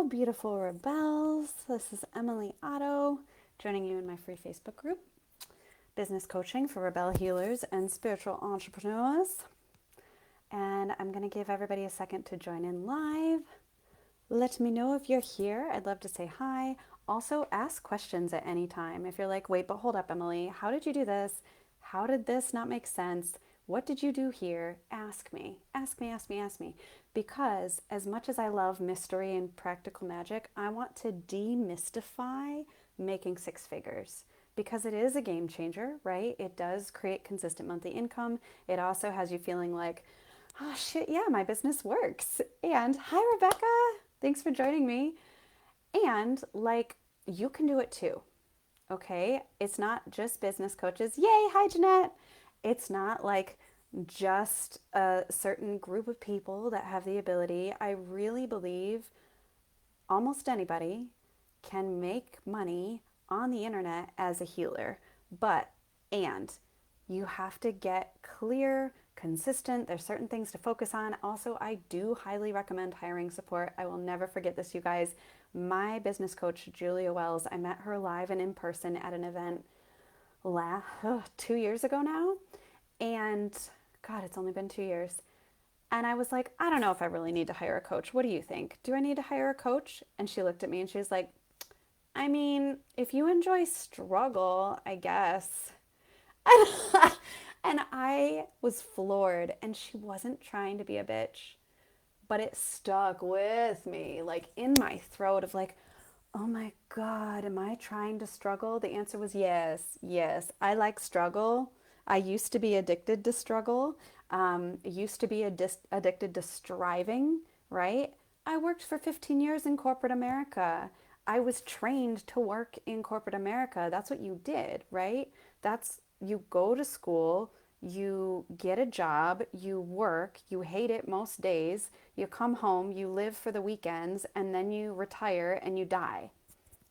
beautiful rebels. This is Emily Otto, joining you in my free Facebook group, Business Coaching for Rebel Healers and Spiritual Entrepreneurs. And I'm going to give everybody a second to join in live. Let me know if you're here. I'd love to say hi. Also, ask questions at any time. If you're like, wait, but hold up, Emily, how did you do this? How did this not make sense? What did you do here? Ask me. Ask me, ask me, ask me. Because as much as I love mystery and practical magic, I want to demystify making six figures. Because it is a game changer, right? It does create consistent monthly income. It also has you feeling like, oh shit, yeah, my business works. And hi, Rebecca. Thanks for joining me. And like, you can do it too. Okay. It's not just business coaches. Yay. Hi, Jeanette. It's not like just a certain group of people that have the ability. I really believe almost anybody can make money on the internet as a healer, and you have to get clear, consistent. There's certain things to focus on. Also, I do highly recommend hiring support. I will never forget this, you guys. My business coach, Julia Wells, I met her live and in person at an event 2 years ago now. And God, it's only been 2 years. And I was like, I don't know if I really need to hire a coach. What do you think? Do I need to hire a coach? And she looked at me and she was like, I mean, if you enjoy struggle, I guess. And I was floored, and she wasn't trying to be a bitch, but it stuck with me, like in my throat of like, oh my God, am I trying to struggle? The answer was yes, yes. I like struggle. I used to be addicted to struggle. Used to be addicted to striving, right? I worked for 15 years in corporate America. I was trained to work in corporate America. That's what you did, right? That's you go to school, you get a job, you work, you hate it most days, you come home, you live for the weekends, and then you retire and you die.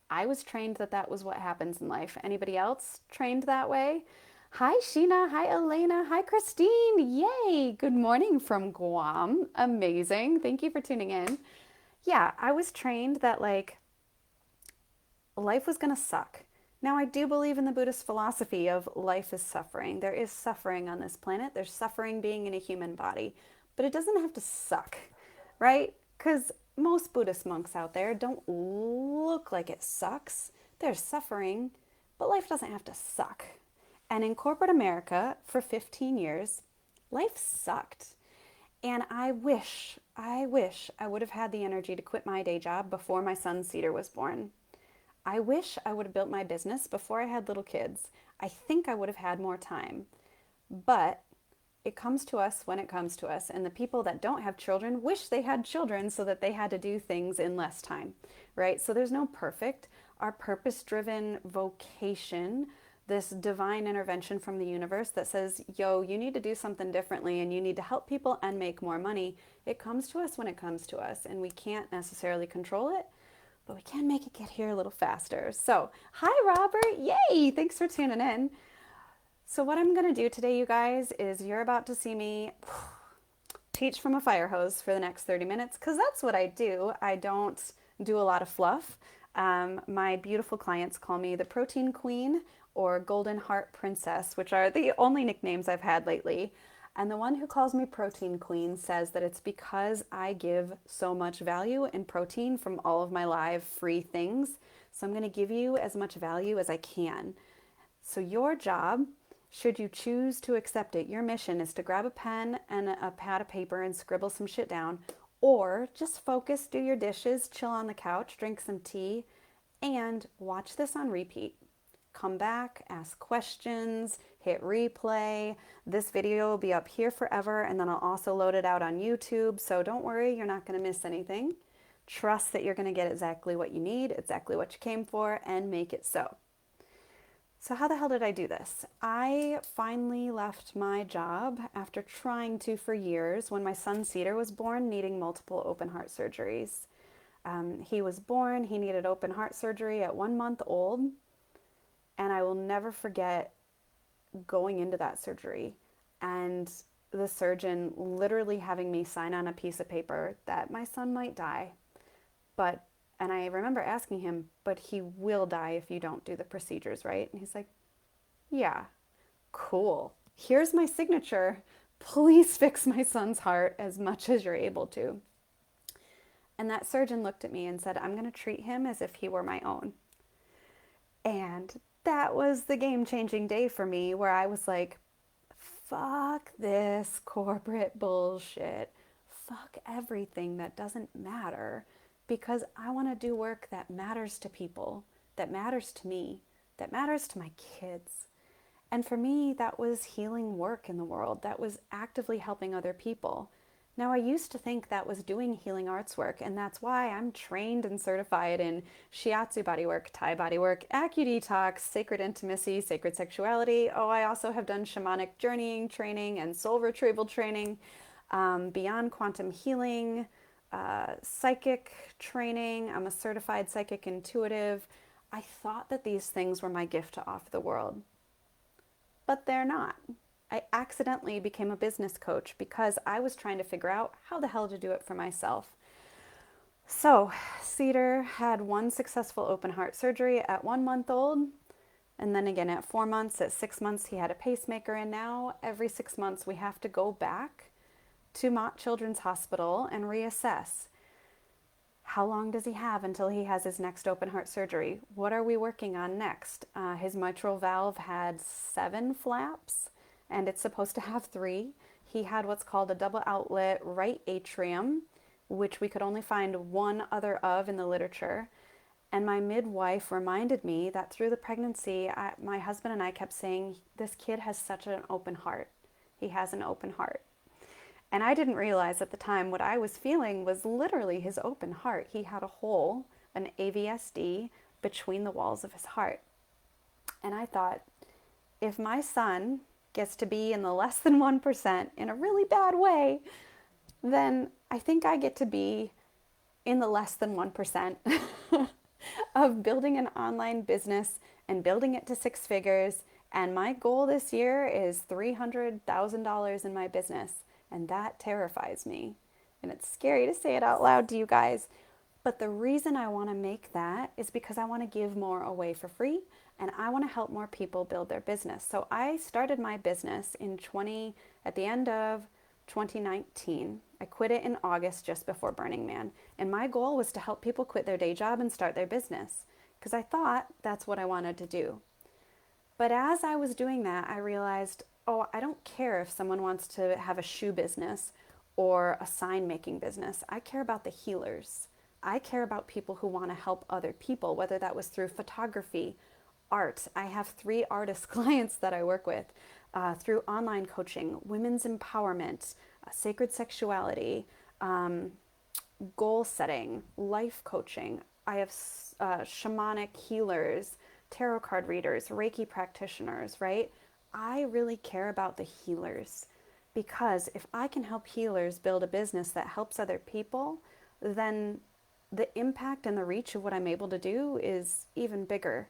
I was trained that that was what happens in life. Anybody else trained that way? Hi, Sheena. Hi, Elena. Hi, Christine. Yay. Good morning from Guam. Amazing. Thank you for tuning in. Yeah, I was trained that like life was going to suck. Now, I do believe in the Buddhist philosophy of life is suffering. There is suffering on this planet. There's suffering being in a human body, but it doesn't have to suck, right? Because most Buddhist monks out there don't look like it sucks. There's suffering, but life doesn't have to suck. And in corporate America for 15 years, life sucked. And I wish I would have had the energy to quit my day job before my son Cedar was born. I wish I would have built my business before I had little kids. I think I would have had more time. But it comes to us when it comes to us. And the people that don't have children wish they had children so that they had to do things in less time, right? So there's no perfect. Our purpose driven vocation, this divine intervention from the universe that says, yo, you need to do something differently and you need to help people and make more money. It comes to us when it comes to us, and we can't necessarily control it, but we can make it get here a little faster. So, hi, Robert. Yay. Thanks for tuning in. So, what I'm going to do today, you guys, is you're about to see me teach from a fire hose for the next 30 minutes because that's what I do. I don't do a lot of fluff. My beautiful clients call me the Protein Queen or Golden Heart Princess, which are the only nicknames I've had lately. And the one who calls me Protein Queen says that it's because I give so much value in protein from all of my live free things. So I'm going to give you as much value as I can. So your job, should you choose to accept it, your mission is to grab a pen and a pad of paper and scribble some shit down, or just focus, do your dishes, chill on the couch, drink some tea, and watch this on repeat. Come back, ask questions, hit replay. This video will be up here forever, and then I'll also load it out on YouTube. So don't worry, you're not going to miss anything. Trust that you're going to get exactly what you need, exactly what you came for, and make it so. So how the hell did I do this? I finally left my job after trying to for years when my son Cedar was born, needing multiple open heart surgeries. He was born, he needed open heart surgery at 1 month old. And I will never forget going into that surgery and the surgeon literally having me sign on a piece of paper that my son might die, but And I remember asking him, but he will die if you don't do the procedures, right? And he's like, yeah, cool. Here's my signature. Please fix my son's heart as much as you're able to. And that surgeon looked at me and said, I'm going to treat him as if he were my own. And that was the game changing day for me where I was like, fuck this corporate bullshit. Fuck everything that doesn't matter because I want to do work that matters to people, that matters to me, that matters to my kids. And for me, that was healing work in the world. That was actively helping other people. Now, I used to think that was doing healing arts work, and that's why I'm trained and certified in shiatsu bodywork, Thai bodywork, AcuDetox, sacred intimacy, sacred sexuality. Oh, I also have done shamanic journeying training and soul retrieval training, beyond quantum healing, psychic training. I'm a certified psychic intuitive. I thought that these things were my gift to offer the world, but they're not. I accidentally became a business coach because I was trying to figure out how the hell to do it for myself. So, Cedar had one successful open heart surgery at 1 month old, and then again at 4 months. At 6 months, he had a pacemaker, and now every 6 months we have to go back to Mott Children's Hospital and reassess. How long does he have until he has his next open heart surgery? What are we working on next? His mitral valve had 7 flaps, and it's supposed to have 3. He had what's called a double outlet right atrium, which we could only find one other of in the literature. And my midwife reminded me that through the pregnancy, my husband and I kept saying, this kid has such an open heart. He has an open heart. And I didn't realize at the time what I was feeling was literally his open heart. He had a hole, an AVSD, between the walls of his heart. And I thought, if my son gets to be in the less than 1% in a really bad way, then I think I get to be in the less than 1% of building an online business and building it to 6 figures. And my goal this year is $300,000 in my business. And that terrifies me. And it's scary to say it out loud to you guys. But the reason I want to make that is because I want to give more away for free and I want to help more people build their business. So I started my business at the end of 2019. I quit it in August just before Burning Man. And my goal was to help people quit their day job and start their business because I thought that's what I wanted to do. But as I was doing that, I realized, oh, I don't care if someone wants to have a shoe business or a sign making business. I care about the healers. I care about people who want to help other people, whether that was through photography, art. I have 3 artist clients that I work with, through online coaching, women's empowerment, sacred sexuality, goal setting, life coaching. I have shamanic healers, tarot card readers, Reiki practitioners, right? I really care about the healers because if I can help healers build a business that helps other people, then the impact and the reach of what I'm able to do is even bigger.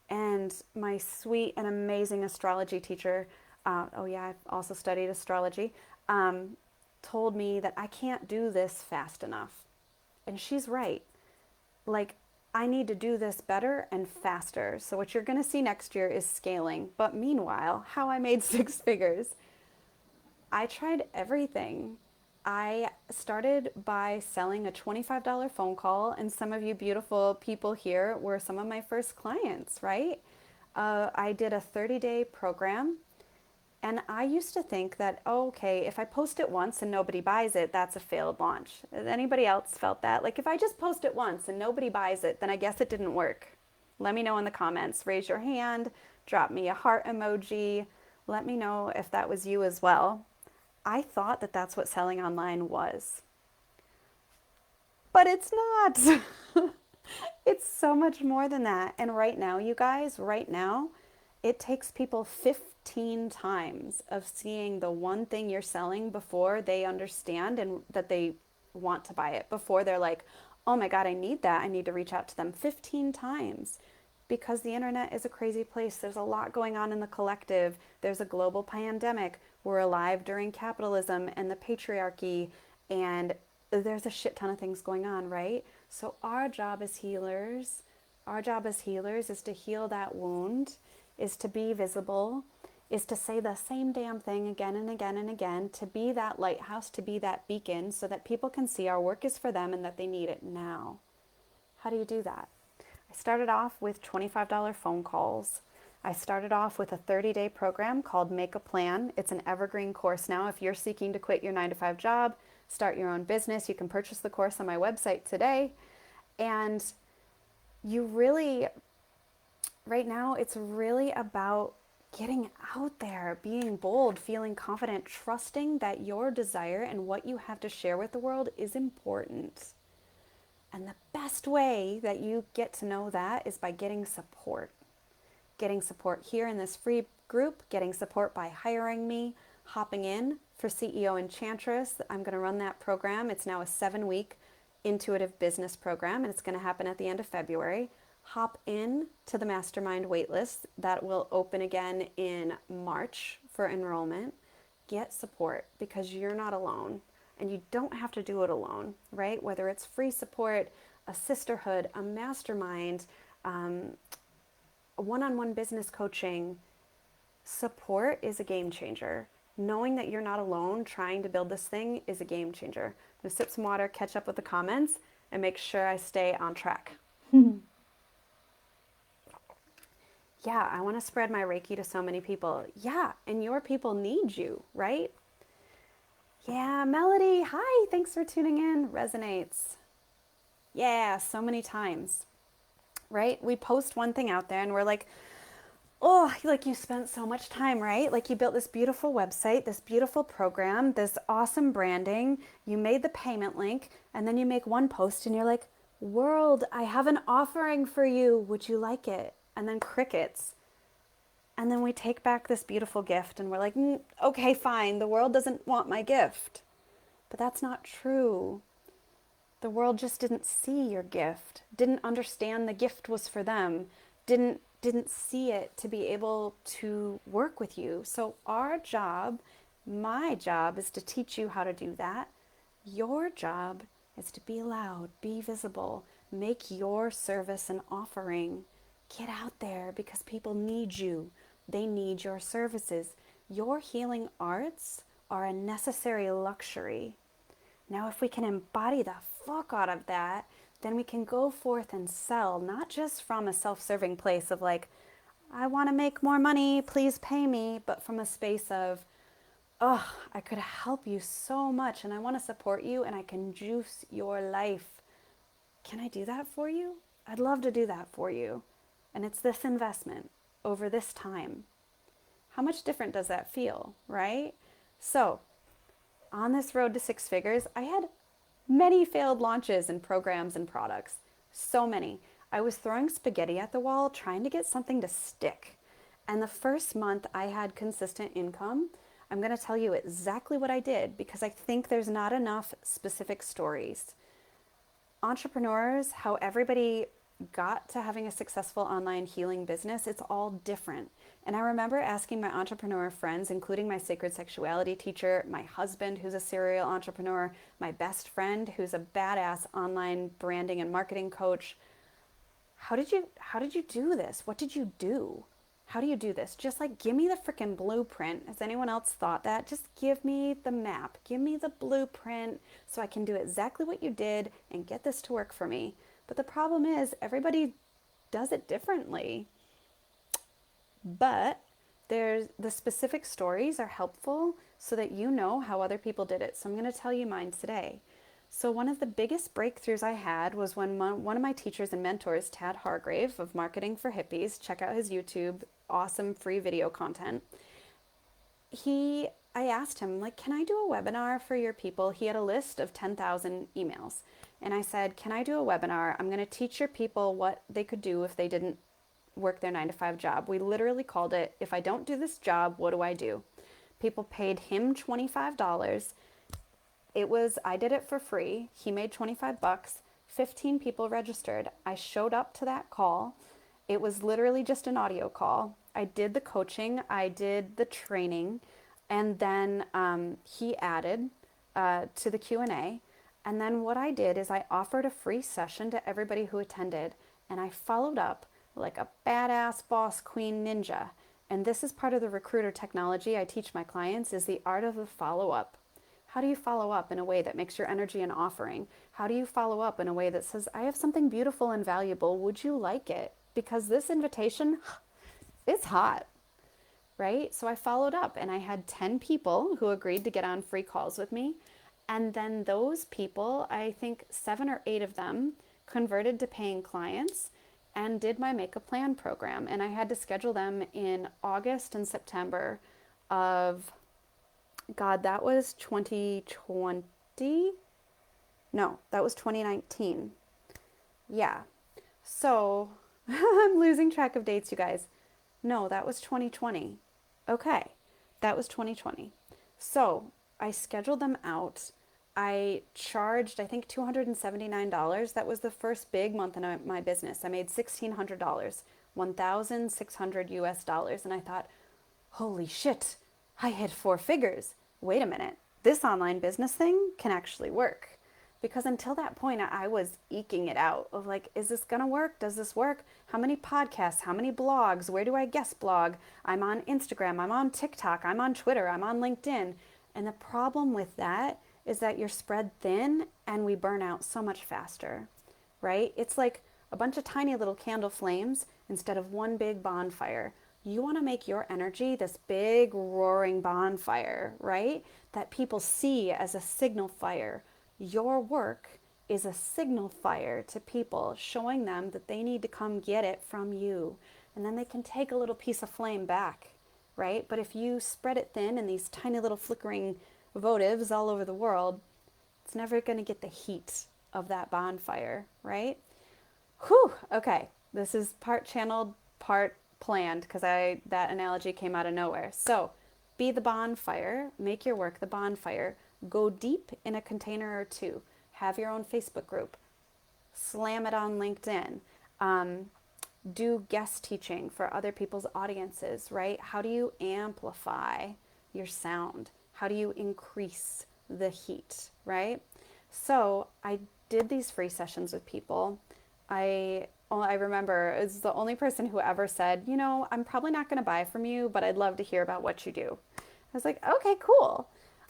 And my sweet and amazing astrology teacher, oh yeah, I've also studied astrology, told me that I can't do this fast enough. And she's right. Like, I need to do this better and faster. So what you're going to see next year is scaling. But meanwhile, how I made 6 figures. I tried everything. I started by selling a $25 phone call, and some of you beautiful people here were some of my first clients, right? I did a 30-day program, and I used to think that, oh, okay, if I post it once and nobody buys it, that's a failed launch. Anybody else felt that? Like, if I just post it once and nobody buys it, then I guess it didn't work. Let me know in the comments. Raise your hand, drop me a heart emoji. Let me know if that was you as well. I thought that that's what selling online was, but it's not. It's so much more than that. And right now, you guys, right now, it takes people 15 times of seeing the one thing you're selling before they understand and that they want to buy it, before they're like, oh my God, I need that. I need to reach out to them 15 times because the internet is a crazy place. There's a lot going on in the collective. There's a global pandemic. We're alive during capitalism and the patriarchy, and there's a shit ton of things going on, right? So our job as healers is to heal that wound, is to be visible, is to say the same damn thing again and again and again, to be that lighthouse, to be that beacon so that people can see our work is for them and that they need it now. How do you do that? I started off with $25 phone calls. I started off with a 30-day program called Make a Plan. It's an evergreen course now. If you're seeking to quit your 9-to-5 job, start your own business, you can purchase the course on my website today. And you really, right now, it's really about getting out there, being bold, feeling confident, trusting that your desire and what you have to share with the world is important. And the best way that you get to know that is by getting support. Getting support here in this free group, getting support by hiring me, hopping in for CEO Enchantress. I'm going to run that program. It's now a 7-week intuitive business program, and it's going to happen at the end of February. Hop in to the mastermind waitlist that will open again in March for enrollment. Get support because you're not alone, and you don't have to do it alone, right? Whether it's free support, a sisterhood, a mastermind, one-on-one business coaching, support is a game changer. Knowing that you're not alone trying to build this thing is a game changer. I'm gonna sip some water, catch up with the comments, and make sure I stay on track. Yeah, I want to spread my Reiki to so many people. Yeah, and your people need you, right? Yeah, Melody, hi, thanks for tuning in. Resonates. Yeah, so many times, right? We post one thing out there and we're like, oh, like you spent so much time, right? Like you built this beautiful website, this beautiful program, this awesome branding. You made the payment link, and then you make one post and you're like, world, I have an offering for you. Would you like it? And then crickets. And then we take back this beautiful gift and we're like, okay, fine. The world doesn't want my gift. But that's not true. The world just didn't see your gift, didn't understand the gift was for them, didn't see it to be able to work with you. So our job, my job, is to teach you how to do that. Your job is to be loud, be visible, make your service an offering. Get out there because people need you. They need your services. Your healing arts are a necessary luxury. Now, if we can embody the fuck out of that, then we can go forth and sell, not just from a self-serving place of like, I want to make more money, please pay me, but from a space of, oh, I could help you so much and I want to support you and I can juice your life. Can I do that for you? I'd love to do that for you. And it's this investment over this time. How much different does that feel, right? So, on this road to 6 figures, I had many failed launches and programs and products. So many. I was throwing spaghetti at the wall trying to get something to stick. And the first month I had consistent income. I'm going to tell you exactly what I did because I think there's not enough specific stories. Entrepreneurs, how everybody got to having a successful online healing business, it's all different. And I remember asking my entrepreneur friends, including my sacred sexuality teacher, my husband, who's a serial entrepreneur, my best friend, who's a badass online branding and marketing coach, how did you do this? What did you do? How do you do this? Just like, give me the freaking blueprint. Has anyone else thought that? Just give me the map. Give me the blueprint so I can do exactly what you did and get this to work for me. But the problem is everybody does it differently. But there's the specific stories are helpful so that you know how other people did it. So I'm going to tell you mine today. So one of the biggest breakthroughs I had was when one of my teachers and mentors, Tad Hargrave of Marketing for Hippies, check out his YouTube, awesome free video content. I asked him, like, can I do a webinar for your people? He had a list of 10,000 emails. And I said, can I do a webinar? I'm going to teach your people what they could do if they didn't work their 9-to-5 job. We literally called it, if I don't do this job, what do I do? People paid him $25. I did it for free. He made 25 bucks. 15 people registered. I showed up to that call. It was literally just an audio call. I did the coaching. I did the training. And then he added to the Q&A. And then what I did is I offered a free session to everybody who attended, and I followed up like a badass boss queen ninja. And this is part of the recruiter technology I teach my clients is the art of the follow-up. How do you follow up in a way that makes your energy an offering? How do you follow up in a way that says, I have something beautiful and valuable. Would you like it? Because this invitation is hot, right? So I followed up and I had 10 people who agreed to get on free calls with me. And then those people, I think 7 or 8 of them converted to paying clients and did my Make a Plan program. And I had to schedule them in August and September of, God, that was 2020? No, that was 2019. Yeah. So I'm losing track of dates, you guys. No, that was 2020. Okay, that was 2020. So I scheduled them out. I charged, I think, $279. That was the first big month in my business. I made $1,600, 1,600 US dollars. And I thought, holy shit, I hit 4 figures. Wait a minute, this online business thing can actually work. Because until that point, I was eking it out of like, is this gonna work? Does this work? How many podcasts? How many blogs? Where do I guest blog? I'm on Instagram, I'm on TikTok, I'm on Twitter, I'm on LinkedIn. And the problem with that is that you're spread thin and we burn out so much faster, right? It's like a bunch of tiny little candle flames instead of one big bonfire. You want to make your energy this big roaring bonfire, right? That people see as a signal fire. Your work is a signal fire to people, showing them that they need to come get it from you. And then they can take a little piece of flame back, right? But if you spread it thin in these tiny little flickering votives all over the world, it's never going to get the heat of that bonfire, right? Whew, okay. This is part channeled, part planned because that analogy came out of nowhere. So, be the bonfire, make your work the bonfire. Go deep in a container or two. Have your own Facebook group. Slam it on LinkedIn. Do guest teaching for other people's audiences, right? How do you amplify your sound? How do you increase the heat, right? So I did these free sessions with people. I remember it was the only person who ever said, you know, I'm probably not going to buy from you, but I'd love to hear about what you do. I was like, okay, cool.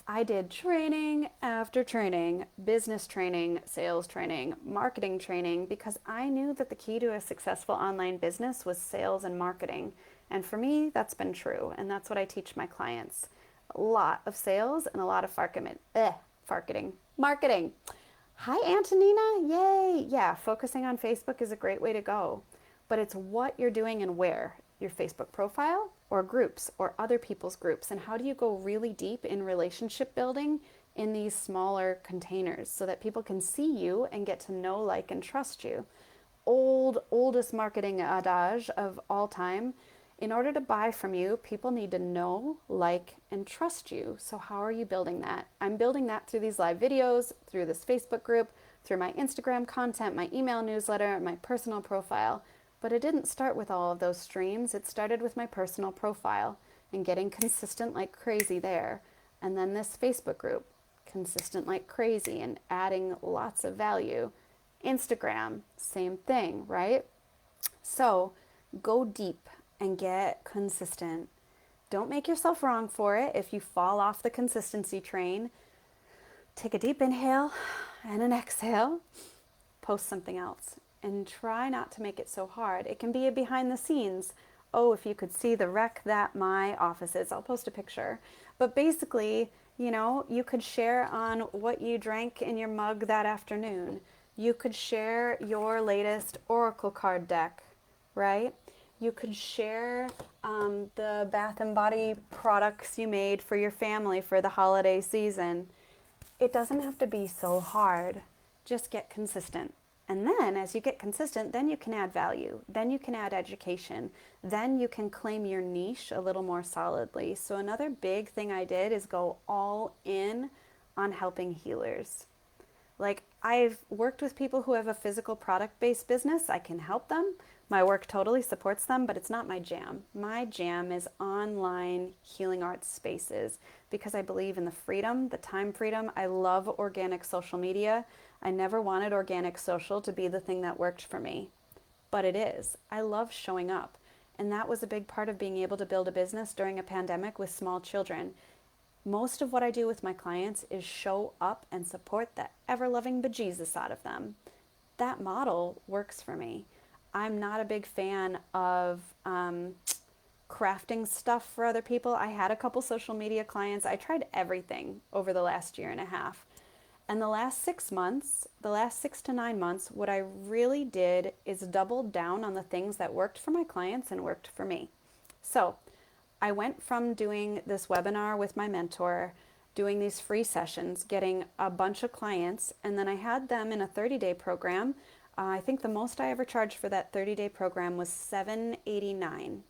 I did training after training, business training, sales training, marketing training, because I knew that the key to a successful online business was sales and marketing. And for me, that's been true. And that's what I teach my clients. A lot of sales and a lot of marketing. Hi, Antonina. Yay. Yeah, focusing on Facebook is a great way to go. But it's what you're doing and where. Your Facebook profile or groups or other people's groups. And how do you go really deep in relationship building in these smaller containers so that people can see you and get to know, like, and trust you? Oldest marketing adage of all time. In order to buy from you, people need to know, like, and trust you. So how are you building that? I'm building that through these live videos, through this Facebook group, through my Instagram content, my email newsletter, my personal profile. But it didn't start with all of those streams. It started with my personal profile and getting consistent like crazy there. And then this Facebook group, consistent like crazy and adding lots of value. Instagram, same thing, right? So go deep and get consistent. Don't make yourself wrong for it. If you fall off the consistency train, take a deep inhale and an exhale, post something else, and try not to make it so hard. It can be a behind the scenes. Oh, if you could see the wreck that my office is, I'll post a picture. But basically, you know, you could share on what you drank in your mug that afternoon. You could share your latest Oracle card deck, right? You could share the Bath and Body products you made for your family for the holiday season. It doesn't have to be so hard. Just get consistent. And then as you get consistent, then you can add value. Then you can add education. Then you can claim your niche a little more solidly. So another big thing I did is go all in on helping healers. Like, I've worked with people who have a physical product-based business. I can help them. My work totally supports them, but it's not my jam. My jam is online healing arts spaces because I believe in the freedom, the time freedom. I love organic social media. I never wanted organic social to be the thing that worked for me, but it is. I love showing up. And that was a big part of being able to build a business during a pandemic with small children. Most of what I do with my clients is show up and support the ever loving bejesus out of them. That model works for me. I'm not a big fan of crafting stuff for other people. I had a couple social media clients. I tried everything over the last year and a half. And the last 6 months, the last 6 to 9 months, what I really did is double down on the things that worked for my clients and worked for me. So I went from doing this webinar with my mentor, doing these free sessions, getting a bunch of clients, and then I had them in a 30-day program. I think the most I ever charged for that 30-day program was $789.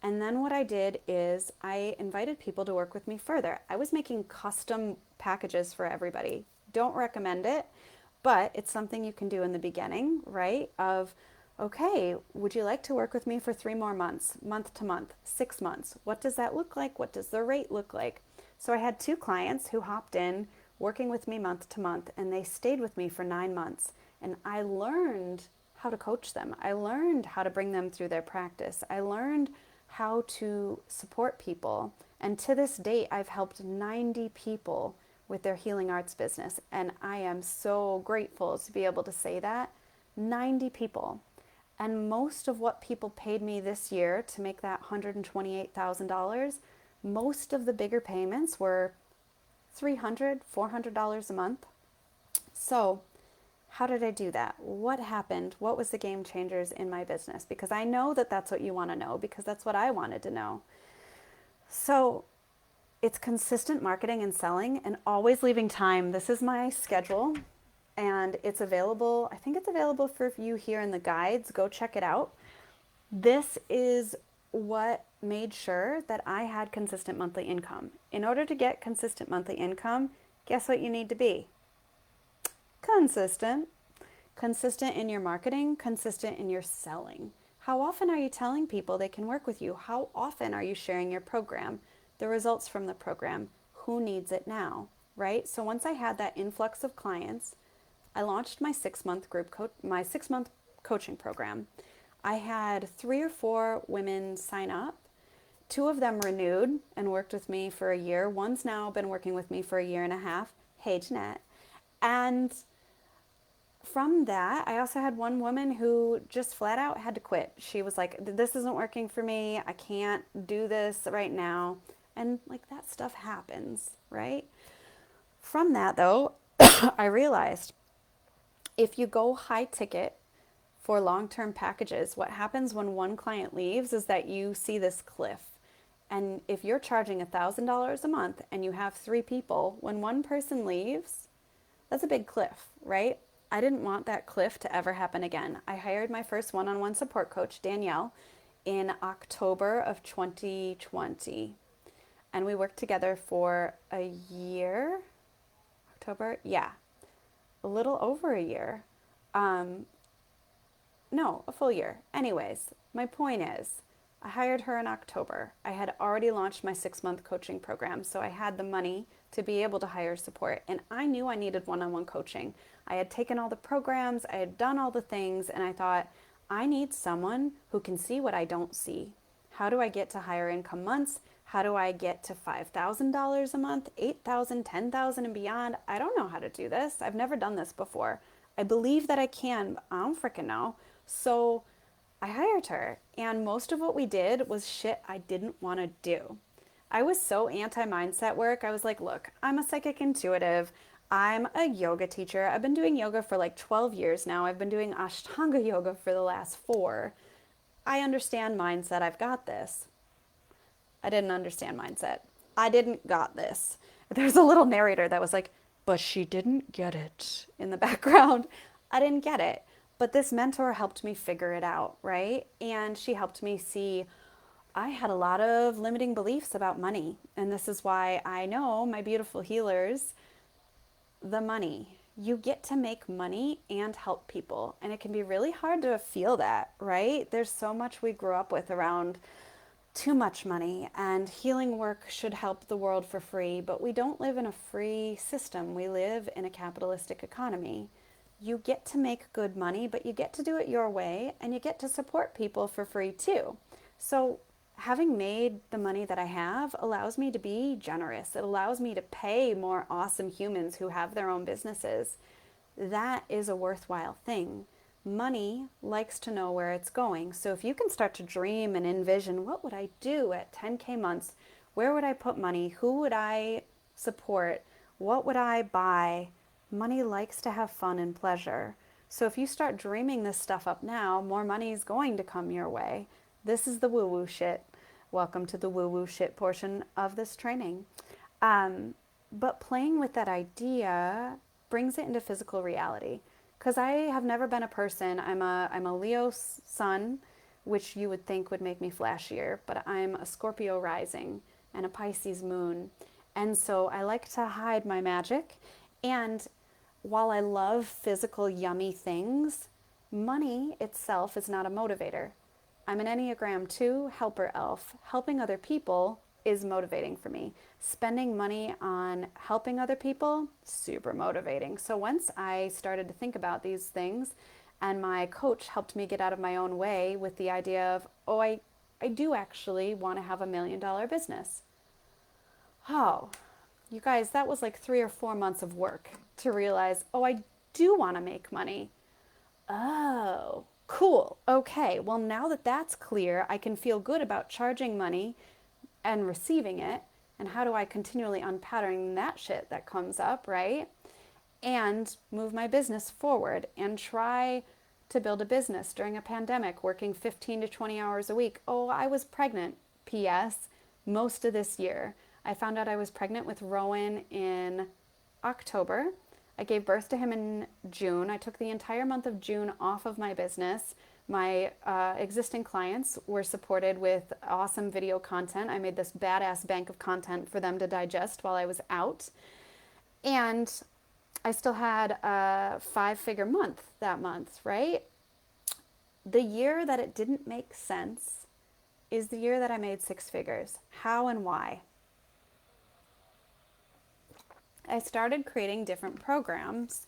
And then what I did is I invited people to work with me further. I was making custom packages for everybody. Don't recommend it, but it's something you can do in the beginning, right? Of, okay, would you like to work with me for 3 more months, month to month, 6 months? What does that look like? What does the rate look like? So I had 2 clients who hopped in working with me month to month, and they stayed with me for 9 months. And I learned how to coach them. I learned how to bring them through their practice. I learned how to support people. And to this date, I've helped 90 people with their healing arts business. And I am so grateful to be able to say that. 90 people. And most of what people paid me this year to make that $128,000, most of the bigger payments were $300, $400 a month. So how did I do that? What happened? What was the game changers in my business? Because I know that that's what you want to know, because that's what I wanted to know. So it's consistent marketing and selling and always leaving time. This is my schedule and it's available. I think it's available for you here in the guides. Go check it out. This is what made sure that I had consistent monthly income. In order to get consistent monthly income, guess what you need to be? Consistent. Consistent in your marketing, consistent in your selling. How often are you telling people they can work with you? How often are you sharing your program, the results from the program? Who needs it now, right? So once I had that influx of clients, I launched my 6-month my 6-month coaching program. I had 3 or 4 women sign up. 2 of them renewed and worked with me for a year. One's now been working with me for a year and a half. Hey, Jeanette. And from that, I also had one woman who just flat out had to quit. She was like, this isn't working for me. I can't do this right now. And like that stuff happens, right? From that though, I realized if you go high ticket for long-term packages, what happens when one client leaves is that you see this cliff. And if you're charging $1,000 a month and you have 3 people, when one person leaves, that's a big cliff, right? I didn't want that cliff to ever happen again. I hired my first one-on-one support coach, Danielle, in October of 2020. And we worked together for a year. October? Yeah. A little over a year. No, a full year. Anyways, my point is, I hired her in October. I had already launched my 6-month coaching program, so I had the money to be able to hire support. And I knew I needed one-on-one coaching. I had taken all the programs, I had done all the things, and I thought, I need someone who can see what I don't see. How do I get to higher income months? How do I get to $5,000 a month, $8,000, $10,000 and beyond? I don't know how to do this. I've never done this before. I believe that I can, but I don't freaking know. So I hired her, and most of what we did was shit I didn't want to do. I was so anti-mindset work. I was like, look, I'm a psychic intuitive. I'm a yoga teacher. I've been doing yoga for like 12 years now. I've been doing Ashtanga yoga for the last 4. I understand mindset. I've got this. I didn't understand mindset. I didn't got this. There's a little narrator that was like, but she didn't get it in the background. I didn't get it. But this mentor helped me figure it out, right? And she helped me see I had a lot of limiting beliefs about money. And this is why I know my beautiful healers, the money. you get to make money and help people. And it can be really hard to feel that, right? There's so much we grew up with around too much money, and healing work should help the world for free, but we don't live in a free system. We live in a capitalistic economy. You get to make good money, but you get to do it your way, and you get to support people for free too. So, having made the money that I have allows me to be generous. It allows me to pay more awesome humans who have their own businesses. That is a worthwhile thing. Money likes to know where it's going. So if you can start to dream and envision, what would I do at 10K months? Where would I put money? Who would I support? What would I buy? Money likes to have fun and pleasure. So if you start dreaming this stuff up now, more money is going to come your way. This is the woo-woo shit. Welcome to the woo-woo shit portion of this training. But playing with that idea brings it into physical reality. Because I have never been a person. I'm a Leo sun, which you would think would make me flashier, but I'm a Scorpio rising and a Pisces moon. And so I like to hide my magic. And while I love physical, yummy things, money itself is not a motivator. I'm an Enneagram 2 helper elf. Helping other people is motivating for me. Spending money on helping other people, super motivating. So once I started to think about these things, and my coach helped me get out of my own way with the idea of, oh, I do actually want to have $1 million business. Oh, you guys, that was like 3 or 4 months of work to realize, oh, I do want to make money. Oh, cool. Okay, well, now that that's clear, I can feel good about charging money and receiving it. And how do I continually unpattern that shit that comes up, right? And move my business forward and try to build a business during a pandemic, working 15 to 20 hours a week. Oh, I was pregnant, P.S., most of this year. I found out I was pregnant with Rowan in October. I gave birth to him in June. I took the entire month of June off of my business. My existing clients were supported with awesome video content. I made this badass bank of content for them to digest while I was out. And I still had a 5-figure month that month, right? The year that it didn't make sense is the year that I made 6 figures. How and why? I started creating different programs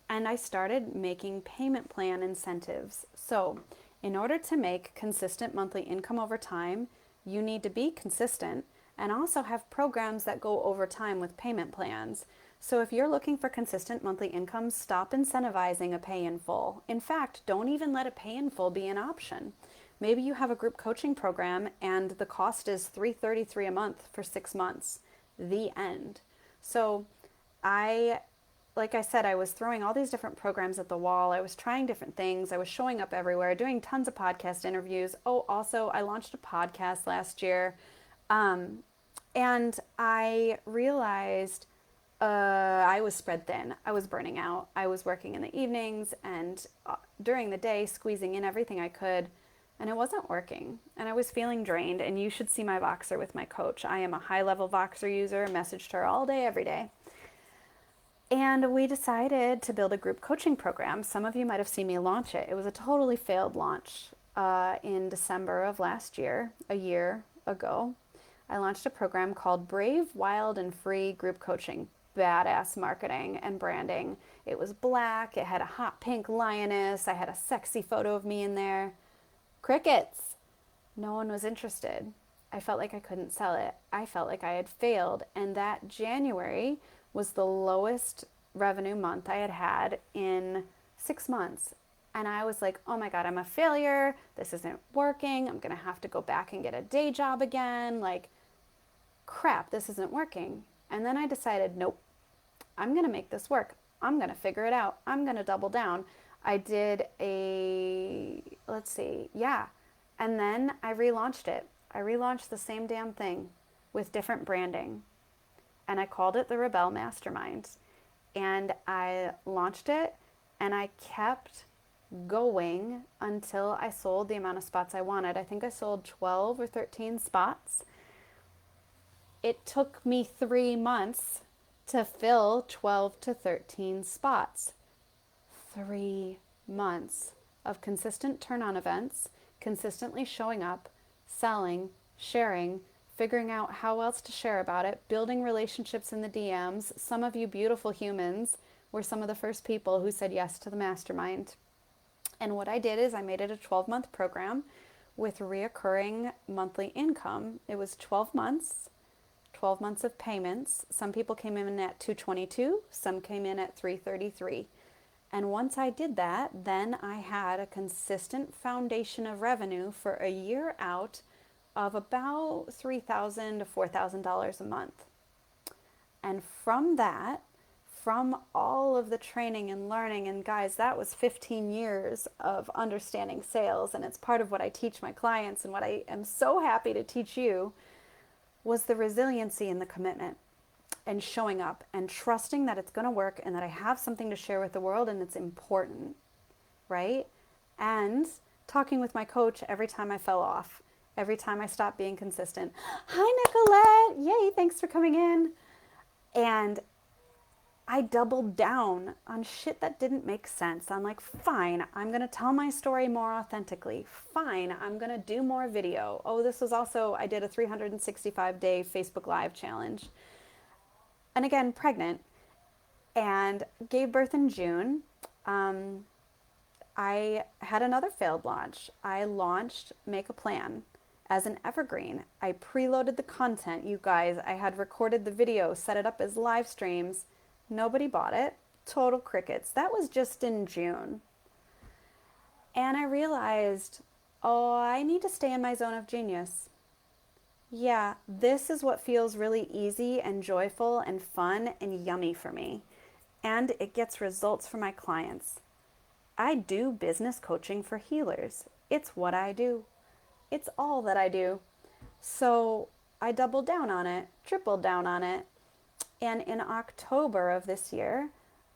and I started making payment plan incentives. So, in order to make consistent monthly income over time, you need to be consistent and also have programs that go over time with payment plans. So, if you're looking for consistent monthly income, stop incentivizing a pay in full. In fact, don't even let a pay in full be an option. Maybe you have a group coaching program and the cost is $333 a month for 6 months. The end. So, like I said, I was throwing all these different programs at the wall. I was trying different things. I was showing up everywhere, doing tons of podcast interviews. Oh, also, I launched a podcast last year. And I realized I was spread thin. I was burning out. I was working in the evenings and during the day, squeezing in everything I could. And it wasn't working. And I was feeling drained. And you should see my Voxer with my coach. I am a high-level Voxer user, messaged her all day, every day. And we decided to build a group coaching program. Some of you might have seen me launch it. It was a totally failed launch in December of last year, a year ago. I launched a program called Brave, Wild, and Free Group Coaching. Badass marketing and branding. It was black. It had a hot pink lioness. I had a sexy photo of me in there. Crickets. No one was interested. I felt like I couldn't sell it. I felt like I had failed. And that January was the lowest revenue month I had had in 6 months. And I was like, oh my God, I'm a failure. This isn't working. I'm going to have to go back and get a day job again. Like, crap, this isn't working. And then I decided, nope, I'm going to make this work. I'm going to figure it out. I'm going to double down. I did and then I relaunched it. I relaunched the same damn thing with different branding. And I called it the Rebel Mastermind. And I launched it and I kept going until I sold the amount of spots I wanted. I think I sold 12 or 13 spots. It took me 3 months to fill 12 to 13 spots. 3 months of consistent turn on events, consistently showing up, selling, sharing, figuring out how else to share about it, building relationships in the DMs. Some of you beautiful humans were some of the first people who said yes to the mastermind. And what I did is I made it a 12-month program with reoccurring monthly income. It was 12 months, 12 months of payments. Some people came in at 222, some came in at 333. And once I did that, then I had a consistent foundation of revenue for a year out of about $3,000 to $4,000 a month. And from that, from all of the training and learning, and guys, that was 15 years of understanding sales, and it's part of what I teach my clients and what I am so happy to teach you, was the resiliency and the commitment and showing up and trusting that it's going to work and that I have something to share with the world and it's important, right? And talking with my coach every time I fell off, every time I stopped being consistent. Hi, Nicolette. Yay, thanks for coming in. And I doubled down on shit that didn't make sense. I'm like, fine, I'm going to tell my story more authentically. Fine, I'm going to do more video. Oh, this was also, I did a 365-day Facebook Live challenge. And again, pregnant, and gave birth in June. I had another failed launch. I launched Make a Plan as an evergreen. I preloaded the content, you guys. I had recorded the video, set it up as live streams. Nobody bought it. Total crickets. That was just in June. And I realized, oh, I need to stay in my zone of genius. Yeah, this is what feels really easy and joyful and fun and yummy for me. And it gets results for my clients. I do business coaching for healers. It's what I do. It's all that I do. So I doubled down on it, tripled down on it. And in October of this year,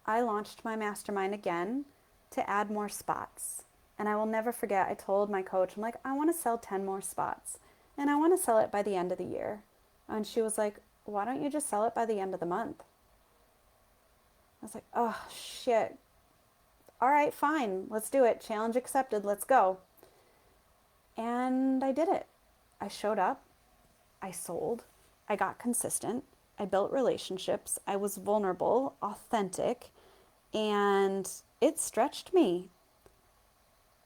I launched my mastermind again to add more spots. And I will never forget, I told my coach, I'm like, I want to sell 10 more spots. And I want to sell it by the end of the year. And she was like, why don't you just sell it by the end of the month? I was like, oh, shit. All right, fine. Let's do it. Challenge accepted. Let's go. And I did it. I showed up. I sold. I got consistent. I built relationships. I was vulnerable, authentic, and it stretched me.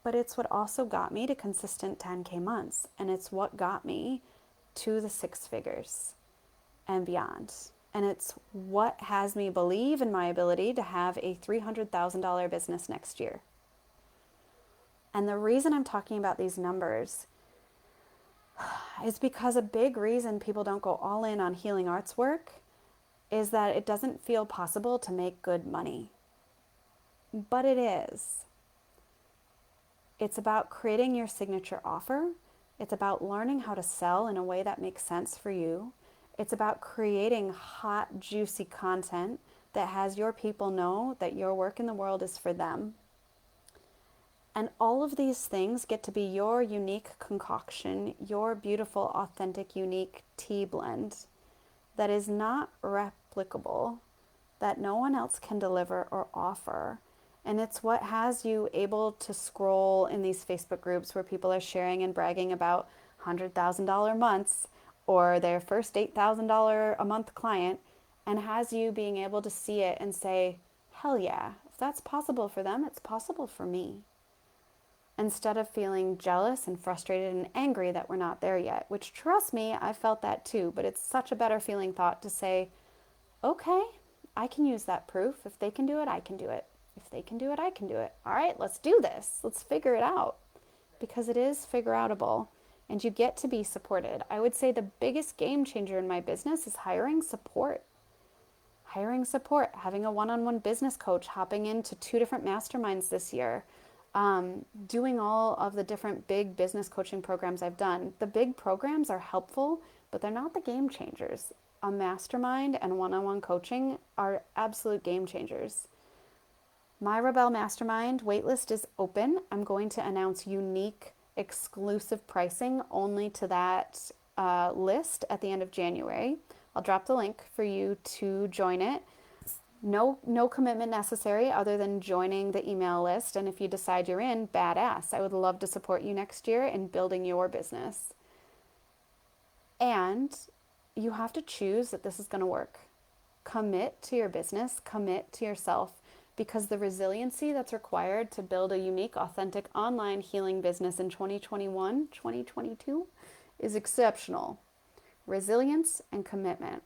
But it's what also got me to consistent 10K months. And it's what got me to the 6 figures and beyond. And it's what has me believe in my ability to have a $300,000 business next year. And the reason I'm talking about these numbers is because a big reason people don't go all in on healing arts work is that it doesn't feel possible to make good money. But it is. It's about creating your signature offer. It's about learning how to sell in a way that makes sense for you. It's about creating hot, juicy content that has your people know that your work in the world is for them. And all of these things get to be your unique concoction, your beautiful, authentic, unique tea blend that is not replicable, that no one else can deliver or offer. And it's what has you able to scroll in these Facebook groups where people are sharing and bragging about $100,000 months or their first $8,000 a month client, and has you being able to see it and say, hell yeah, if that's possible for them, it's possible for me. Instead of feeling jealous and frustrated and angry that we're not there yet, which, trust me, I felt that too, but it's such a better feeling thought to say, okay, I can use that proof. If they can do it, I can do it. If they can do it, I can do it. All right, let's do this. Let's figure it out, because it is figure outable and you get to be supported. I would say the biggest game changer in my business is hiring support. Hiring support, having a one-on-one business coach, hopping into 2 different masterminds this year, doing all of the different big business coaching programs I've done. The big programs are helpful, but they're not the game changers. A mastermind and one-on-one coaching are absolute game changers. My Rebel Mastermind waitlist is open. I'm going to announce unique, exclusive pricing only to that list at the end of January. I'll drop the link for you to join it. No commitment necessary other than joining the email list. And if you decide you're in, badass. I would love to support you next year in building your business. And you have to choose that this is going to work. Commit to your business, commit to yourself, because the resiliency that's required to build a unique, authentic online healing business in 2021, 2022 is exceptional. Resilience and commitment.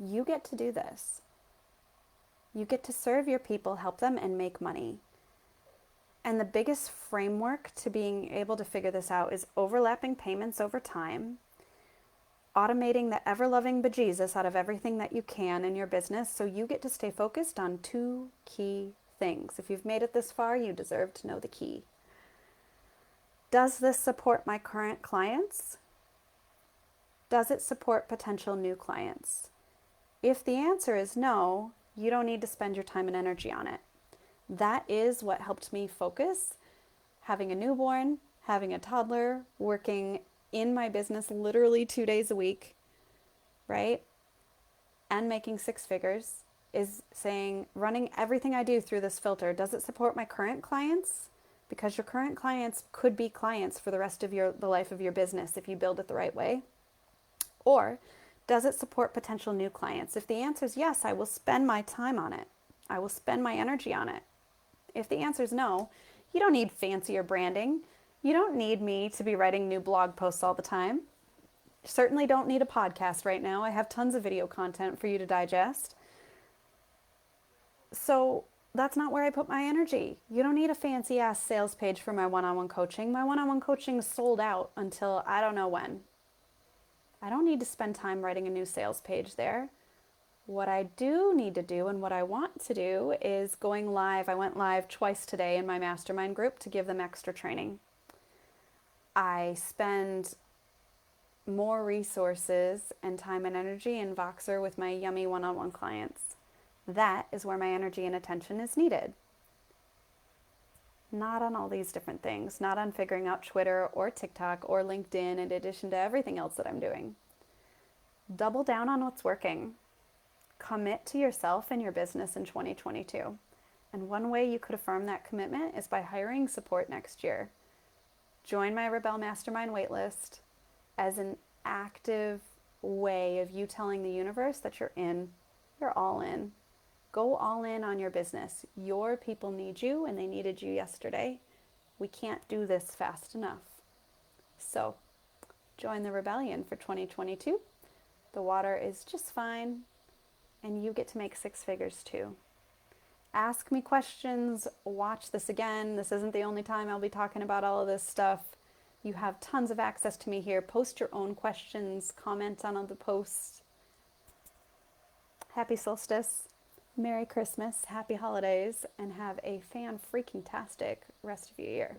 You get to do this. You get to serve your people, help them, and make money. And the biggest framework to being able to figure this out is overlapping payments over time, automating the ever-loving bejesus out of everything that you can in your business so you get to stay focused on two key things. If you've made it this far, you deserve to know the key. Does this support my current clients? Does it support potential new clients? If the answer is no, you don't need to spend your time and energy on it. That is what helped me focus. Having a newborn, having a toddler, working in my business literally 2 days a week, right? And making 6 figures is saying, running everything I do through this filter, does it support my current clients? Because your current clients could be clients for the rest of the life of your business if you build it the right way. Or does it support potential new clients? If the answer is yes, I will spend my time on it. I will spend my energy on it. If the answer is no, you don't need fancier branding. You don't need me to be writing new blog posts all the time. You certainly don't need a podcast right now. I have tons of video content for you to digest. So that's not where I put my energy. You don't need a fancy ass sales page for my one-on-one coaching. My one-on-one coaching is sold out until I don't know when. I don't need to spend time writing a new sales page there. What I do need to do and what I want to do is going live. I went live twice today in my mastermind group to give them extra training. I spend more resources and time and energy in Voxer with my yummy one-on-one clients. That is where my energy and attention is needed. Not on all these different things, not on figuring out Twitter or TikTok or LinkedIn in addition to everything else that I'm doing. Double down on what's working. Commit to yourself and your business in 2022. And one way you could affirm that commitment is by hiring support next year. Join my Rebel Mastermind waitlist as an active way of you telling the universe that you're all in. Go all in on your business. Your people need you and they needed you yesterday. We can't do this fast enough. So join the rebellion for 2022. The water is just fine. And you get to make 6 figures too. Ask me questions, watch this again. This isn't the only time I'll be talking about all of this stuff. You have tons of access to me here. Post your own questions, comment on the posts. Happy solstice, Merry Christmas, Happy Holidays, and have a fan-freaking-tastic rest of your year.